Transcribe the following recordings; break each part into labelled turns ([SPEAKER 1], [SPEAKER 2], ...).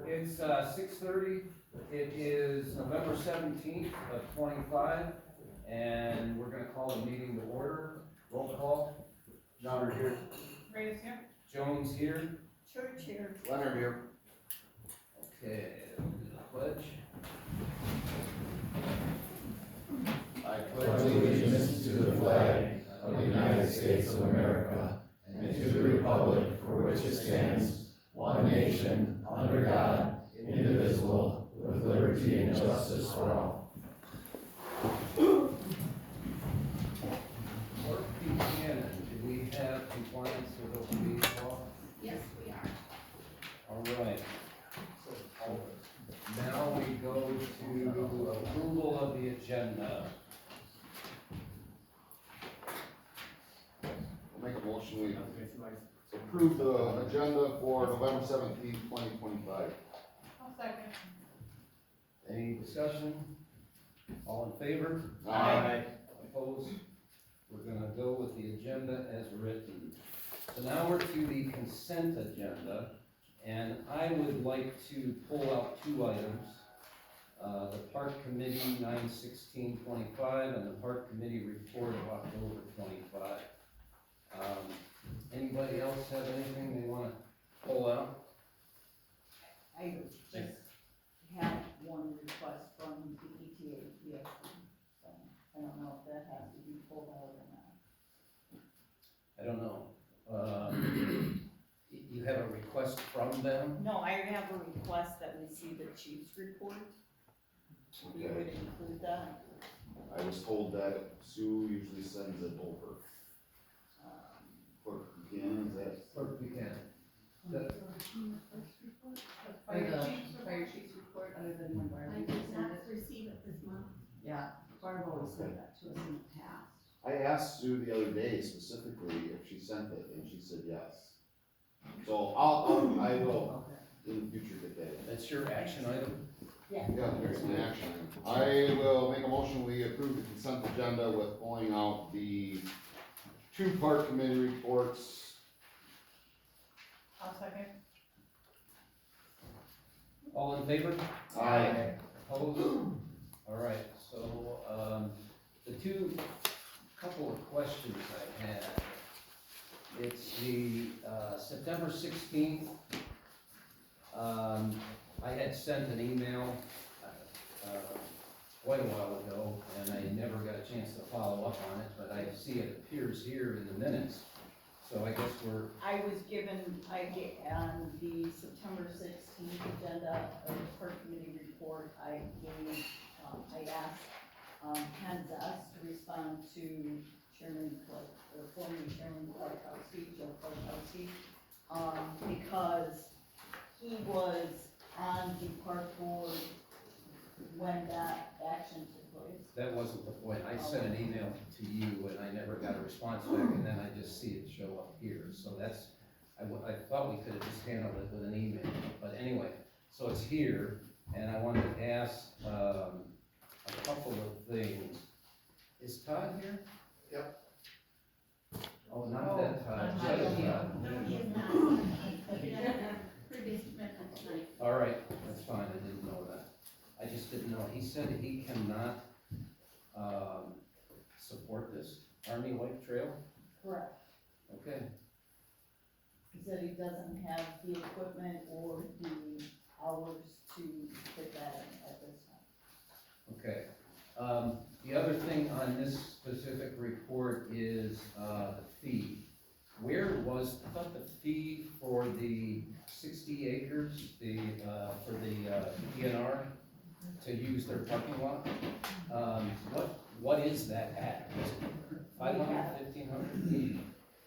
[SPEAKER 1] It's 6:30. It is November 17th of 25, and we're gonna call the meeting to order. Roll call. Johnner here.
[SPEAKER 2] Reyes here.
[SPEAKER 1] Jones here.
[SPEAKER 2] Church here.
[SPEAKER 3] Leonard here.
[SPEAKER 1] Okay, we'll do the pledge.
[SPEAKER 3] I
[SPEAKER 4] pledge allegiance to the flag of the United States of America and to the republic for which it stands, one nation, under God, indivisible, with liberty and justice for all.
[SPEAKER 1] Clerk Buchanan, do we have compliance with open meeting law?
[SPEAKER 2] Yes, we are.
[SPEAKER 1] All right. Now we go to approval of the agenda.
[SPEAKER 3] I'll make a motion, we approve the agenda for November 17th, 2025.
[SPEAKER 2] I'll second.
[SPEAKER 1] Any discussion? All in favor?
[SPEAKER 2] Aye.
[SPEAKER 1] Opposed? We're gonna go with the agenda as written. So now we're to the consent agenda, and I would like to pull out two items. The Park Committee 9/16/25 and the Park Committee report of October 25. Anybody else have anything they wanna pull out?
[SPEAKER 5] I just had one request from the ETA PSC, so I don't know if that has to be pulled out or not.
[SPEAKER 1] I don't know. You have a request from them?
[SPEAKER 5] No, I have a request that we see the chief's report. You would include that.
[SPEAKER 3] I was told that Sue usually sends it over. Clerk Buchanan, is that?
[SPEAKER 1] Clerk Buchanan.
[SPEAKER 2] Fire chief's report.
[SPEAKER 5] Other than when Barbie
[SPEAKER 6] I did
[SPEAKER 5] sent
[SPEAKER 6] not
[SPEAKER 5] it.
[SPEAKER 6] receive it this month.
[SPEAKER 5] Yeah, Barb always sent that to us in the past.
[SPEAKER 3] I asked Sue the other day specifically if she sent it, and she said yes. So I will in the future get that.
[SPEAKER 1] That's your action item?
[SPEAKER 5] Yeah.
[SPEAKER 3] Yeah, there's an action. I will make a motion, we approve the consent agenda with pulling out the two park committee reports.
[SPEAKER 2] I'll second.
[SPEAKER 1] All in favor?
[SPEAKER 3] Aye.
[SPEAKER 1] Opposed? All right, so, the couple of questions I had. It's the, September 16th. I had sent an email, quite a while ago, and I never got a chance to follow up on it, but I see it appears here in the minutes. So I guess
[SPEAKER 5] I was given, on the September 16th agenda of the park committee report, I asked, Ken Zest to respond to Chairman Clark, or former Chairman Clarkowski, Joe Clarkowski, because he was on the park board when that action took place.
[SPEAKER 1] that wasn't the point. I sent an email to you and I never got a response back, and then I just see it show up here. So that's, I thought we could have just handled it with an email, but anyway, so it's here, and I wanted to ask, a couple of things. Is Todd here?
[SPEAKER 3] Yep.
[SPEAKER 1] Oh, not that Todd,
[SPEAKER 2] not
[SPEAKER 1] the other
[SPEAKER 2] Todd.
[SPEAKER 1] Todd.
[SPEAKER 6] No, he is not. He does previous commitment tonight.
[SPEAKER 1] All right, that's fine, I didn't know that. I just didn't know, he said he cannot, support this Army Lake Trail?
[SPEAKER 5] Correct.
[SPEAKER 1] Okay,
[SPEAKER 5] He said he doesn't have the equipment or the hours to fit that in at this time.
[SPEAKER 1] okay. The other thing on this specific report is, the fee. Where was, I thought the fee for the 60 acres, for the DNR to use their parking lot, what is that at? 500, 1,500?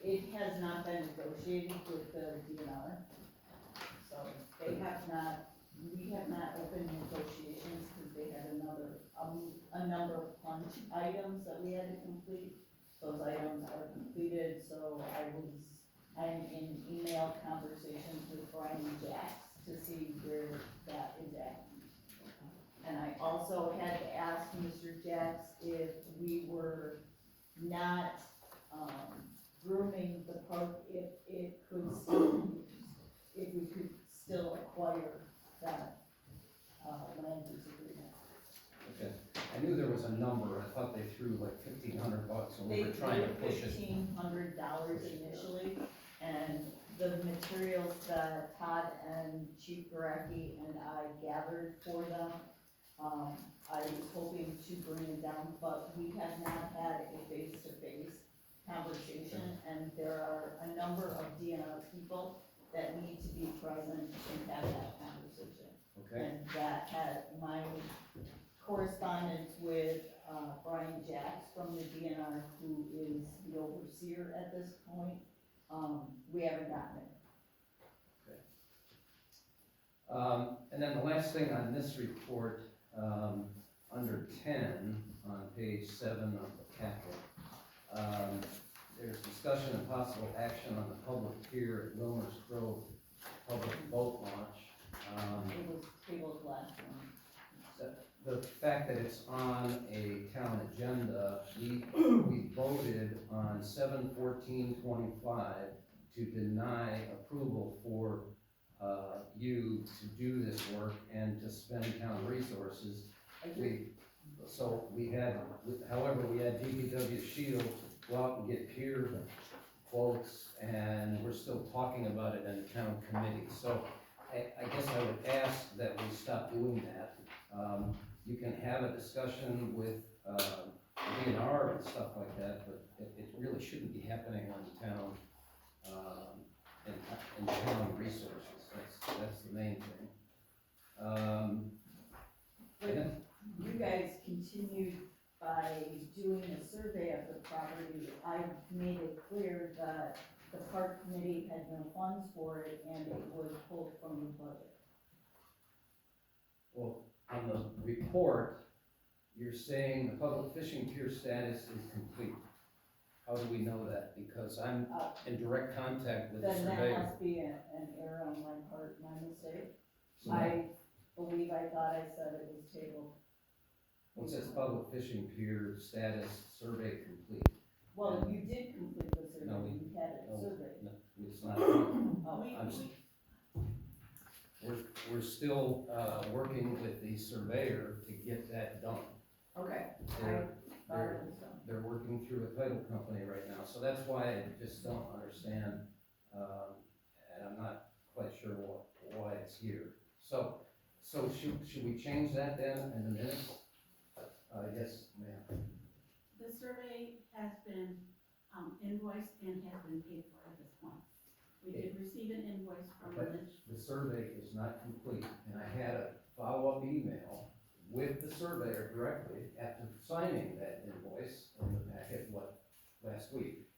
[SPEAKER 5] It has not been negotiated with the DNR, so they have not, we have not opened negotiations because they had a number of punch items that we had to complete. Those items are completed, so I'm in email conversations with Brian Jacks to see where that is at. And I also had to ask Mr. Jacks if we were not, grooming the park, if it could still, if we could still acquire that, land use agreement.
[SPEAKER 1] Okay, I knew there was a number, I thought they threw like $1,500 and we were trying to push it.
[SPEAKER 5] $1,500 initially, and the materials that Todd and Chief Garacki and I gathered for them, I was hoping to bring it down, but we have not had a face-to-face conversation, and there are a number of DNR people that need to be present and have that conversation.
[SPEAKER 1] Okay,
[SPEAKER 5] And that had my correspondence with, Brian Jacks from the DNR, who is the overseer at this point. We haven't gotten it.
[SPEAKER 1] and then the last thing on this report, under 10, on page 7 of the packet, there's discussion and possible action on the public pier at Wilmer's Grove public boat launch.
[SPEAKER 5] It was tabled last one.
[SPEAKER 1] The fact that it's on a town agenda, we voted on 7/14/25 to deny approval for you to do this work and to spend town resources. We had, however, we had DPW Shield go out and get peer quotes, and we're still talking about it in the town committee. So I guess I would ask that we stop doing that. You can have a discussion with, DNR and stuff like that, but it really shouldn't be happening on town, in town resources. That's the main thing.
[SPEAKER 5] But you guys continued by doing a survey of the property. I made it clear that the park committee had no funds for it, and it was pulled from the budget.
[SPEAKER 1] Well, on the report, you're saying the public fishing pier status is complete. How do we know that? Because I'm in direct contact with the
[SPEAKER 5] Then that
[SPEAKER 1] surveyor.
[SPEAKER 5] must be an error on my part, my mistake.
[SPEAKER 1] So
[SPEAKER 5] I believe I thought I said it was tabled.
[SPEAKER 1] it says public fishing pier status survey complete.
[SPEAKER 5] Well, you did complete the survey,
[SPEAKER 1] No, we-
[SPEAKER 5] you had it
[SPEAKER 1] no.
[SPEAKER 5] surveyed.
[SPEAKER 1] No, it's not.
[SPEAKER 5] Oh,
[SPEAKER 1] I'm s- We're still, working with the surveyor to get that done.
[SPEAKER 5] okay, I
[SPEAKER 1] They're,
[SPEAKER 5] thought it was done.
[SPEAKER 1] they're working through a title company right now, so that's why I just don't understand, and I'm not quite sure why it's here. So should we change that then in the minutes? Yes, ma'am.
[SPEAKER 6] The survey has been, invoiced and has been paid for at this point. We did receive an invoice from
[SPEAKER 1] But
[SPEAKER 6] Lynch.
[SPEAKER 1] the survey is not complete, and I had a follow-up email with the surveyor directly after signing that invoice in the packet, last week.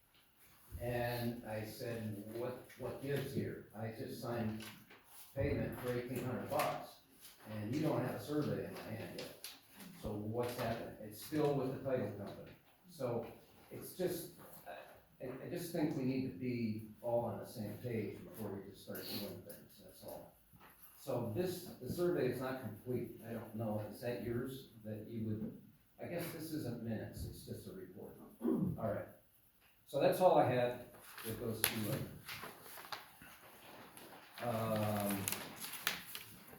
[SPEAKER 1] And I said, what gives here? I just signed payment for $1,800, and you don't have a survey in my hand yet. So what's happening? It's still with the title company. So it's just, I just think we need to be all on the same page before we just start doing things, that's all. So the survey is not complete. I don't know, is that yours that you would, I guess this isn't minutes, it's just a report. All right. So that's all I had that goes to you.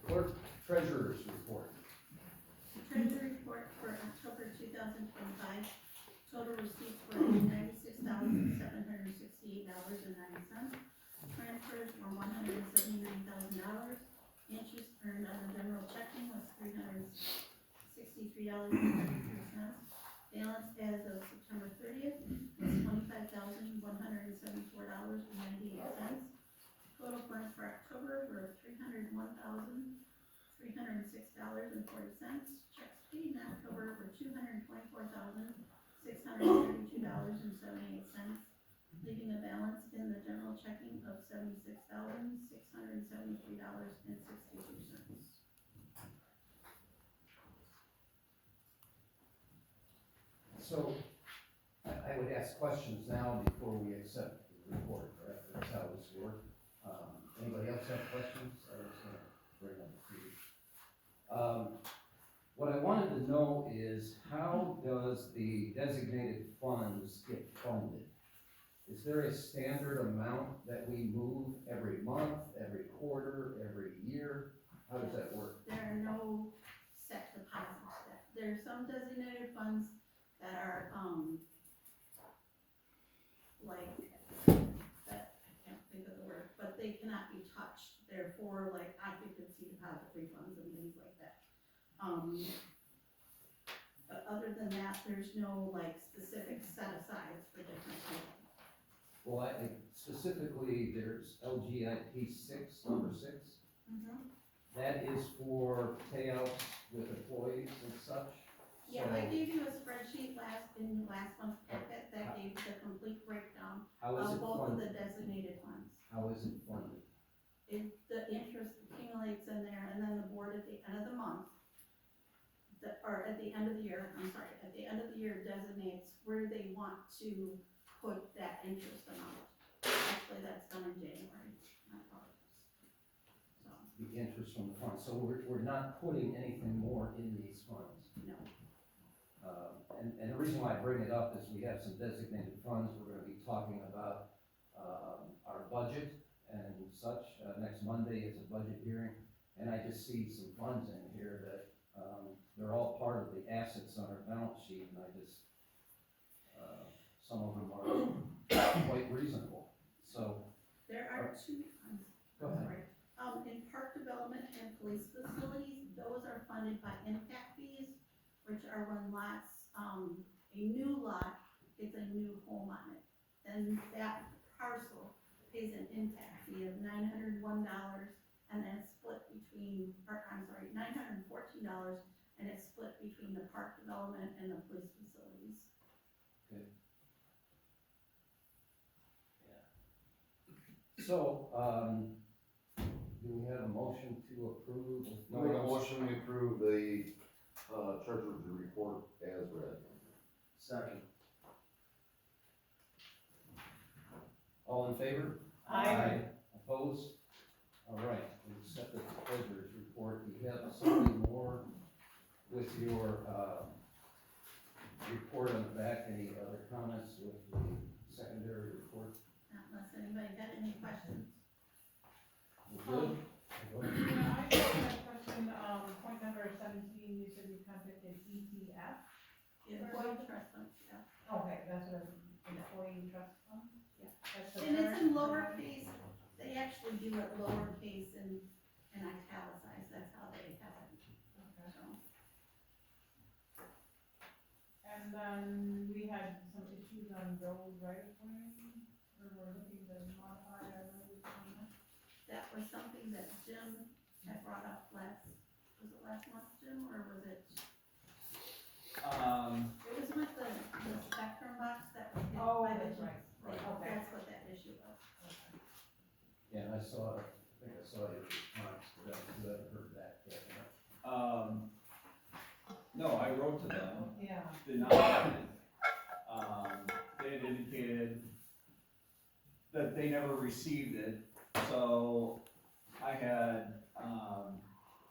[SPEAKER 1] Clerk treasurer's report.
[SPEAKER 6] The treasury report for October 2025, total receipts were $96,768.90. Transfers were $179,000. Interest earned on the general checking was $363.33. Balance as of September 30th was $25,174.98. Total funds for October were $301,306.40. Checks paid in October were $224,632.78, leaving a balance in the general checking of $76,673.62.
[SPEAKER 1] So I would ask questions now before we accept the report, correct? That's how this works. Anybody else have questions? I was gonna bring them to you. What I wanted to know is how does the designated funds get funded? Is there a standard amount that we move every month, every quarter, every year? How does that work?
[SPEAKER 6] There are no set deposits. There's some designated funds that are, like, that, I can't think of the word, but they cannot be touched. They're for like occupancy deposit refunds and things like that. But other than that, there's no like specific set asides for different things.
[SPEAKER 1] Well, specifically, there's LGIP six, number 6. That is for payouts with employees and such.
[SPEAKER 6] Yeah,
[SPEAKER 1] So
[SPEAKER 6] I gave you a spreadsheet in last month's packet that gave the complete breakdown
[SPEAKER 1] how is
[SPEAKER 6] of
[SPEAKER 1] it
[SPEAKER 6] both of
[SPEAKER 1] funded?
[SPEAKER 6] the designated funds.
[SPEAKER 1] How is it funded?
[SPEAKER 6] The interest accumulates in there, and then the board at the end of the month, or at the end of the year, I'm sorry, at the end of the year designates where they want to put that interest amount. Actually, that's done in January, I apologize. So,
[SPEAKER 1] The interest from the fund. So we're not putting anything more in these funds.
[SPEAKER 6] no,
[SPEAKER 1] And the reason why I bring it up is we have some designated funds. We're gonna be talking about, our budget and such. Next Monday is a budget hearing, and I just see some funds in here that, they're all part of the assets on our balance sheet, and I just, some of them are quite reasonable, so.
[SPEAKER 6] there are two funds.
[SPEAKER 1] Go ahead.
[SPEAKER 6] Sorry. In park development and police facilities, those are funded by impact fees, which are when lots, a new lot gets a new home on it. Then that parcel pays an impact fee of $901, and then it's split between, or I'm sorry, $914, and it's split between the park development and the police facilities.
[SPEAKER 1] So, do we have a motion to approve?
[SPEAKER 3] Make a motion to approve the, treasurer's report as read.
[SPEAKER 1] Second. All in favor?
[SPEAKER 2] Aye.
[SPEAKER 1] Opposed? All right, we accept the treasurer's report. Do you have something more with your, report on the back? Any other comments with the secondary report?
[SPEAKER 6] Not unless anybody got any questions.
[SPEAKER 1] We're good? Go ahead.
[SPEAKER 2] Yeah, I just have a question, point number 17, you said you contacted ETF.
[SPEAKER 6] Employee trust funds, yeah.
[SPEAKER 2] Okay, that's what employee trust fund?
[SPEAKER 6] Yeah.
[SPEAKER 2] That's the
[SPEAKER 6] And it's in
[SPEAKER 2] current-
[SPEAKER 6] lowercase, they actually do it lowercase and italicized, that's how they have it,
[SPEAKER 2] Okay.
[SPEAKER 6] so.
[SPEAKER 2] And then we had some issues on road right of way, or we're looking to modify our road on that.
[SPEAKER 6] That was something that Jim had brought up was it last month, Jim, or was it? It was with the spectrum box that was hit
[SPEAKER 2] Oh,
[SPEAKER 6] by the.
[SPEAKER 2] that's right.
[SPEAKER 1] Right.
[SPEAKER 2] Okay.
[SPEAKER 6] That's what that issue was.
[SPEAKER 2] Okay.
[SPEAKER 1] Yeah, and I think I saw your response to that. You haven't heard that yet, huh?
[SPEAKER 7] No, I wrote to them,
[SPEAKER 2] Yeah.
[SPEAKER 7] did not get it. They had indicated that they never received it, so I had,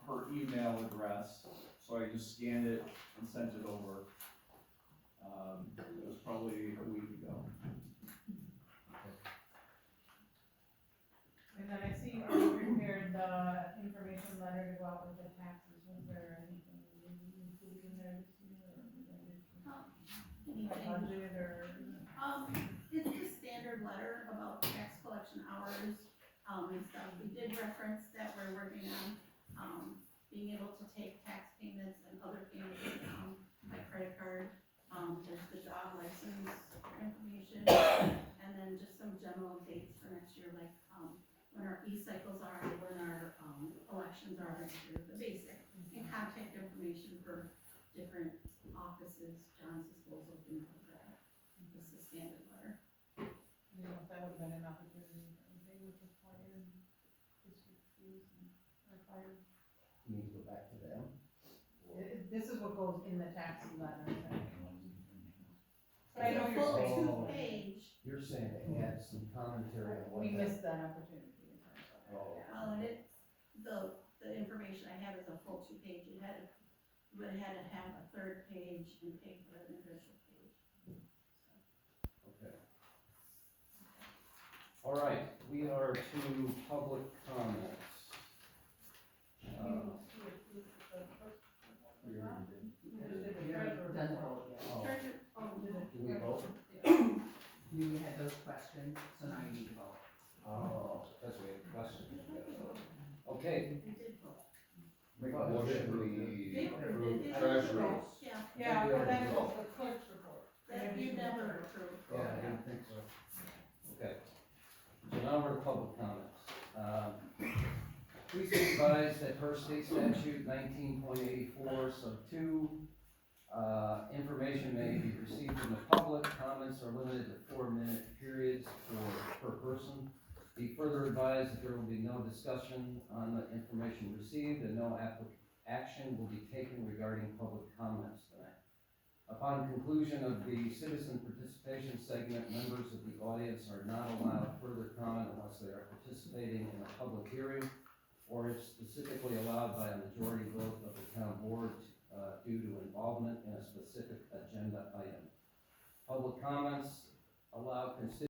[SPEAKER 7] her email address, so I just scanned it and sent it over. It was probably a week ago.
[SPEAKER 2] And then I see you prepared the information letter to go out with the taxes, was there anything included in there this year, or related to
[SPEAKER 6] Anything?
[SPEAKER 2] budget, or?
[SPEAKER 6] It's the standard letter about tax collection hours, and stuff. We did reference that we're working on, being able to take tax payments and other payments, by credit card. There's the job license information, and then just some general dates for next year, like, when our e-cycles are, when our, elections are next year, the basic, and contact information for different offices, John's disposal, things like that. This is standard letter.
[SPEAKER 2] You know, if that would have been an opportunity, they would have required district fees or fire.
[SPEAKER 1] You need to go back to them.
[SPEAKER 2] This is what goes in the tax letter. But I
[SPEAKER 6] It's
[SPEAKER 2] know
[SPEAKER 6] a
[SPEAKER 2] you're
[SPEAKER 6] full
[SPEAKER 2] saying,
[SPEAKER 6] two-page,
[SPEAKER 1] You're saying to add some commentary on what
[SPEAKER 2] we
[SPEAKER 1] that.
[SPEAKER 2] missed that opportunity in terms of that.
[SPEAKER 1] Oh.
[SPEAKER 2] Yeah.
[SPEAKER 6] well, and the information I have is a full two-page, you would have had to have a third page and pay for an official page.
[SPEAKER 1] Okay. All right, we are to public comments.
[SPEAKER 2] We did.
[SPEAKER 6] They did vote.
[SPEAKER 3] Make a motion, we
[SPEAKER 6] They
[SPEAKER 3] approve
[SPEAKER 6] did.
[SPEAKER 3] treasurer's.
[SPEAKER 6] Yeah,
[SPEAKER 2] Yeah, but that was the clerk's report.
[SPEAKER 6] that you never approved.
[SPEAKER 1] Yeah, I didn't think so. Okay. So now we're to public comments. Please be advised that per state statute 19.84, sub 2, information may be received from the public. Comments are limited to 4-minute periods per person. Be further advised that there will be no discussion on the information received and no action will be taken regarding public comments tonight. Upon conclusion of the citizen participation segment, members of the audience are not allowed further comment unless they are participating in a public hearing or if specifically allowed by a majority vote of the town board due to involvement in a specific agenda item. Public comments allow constituents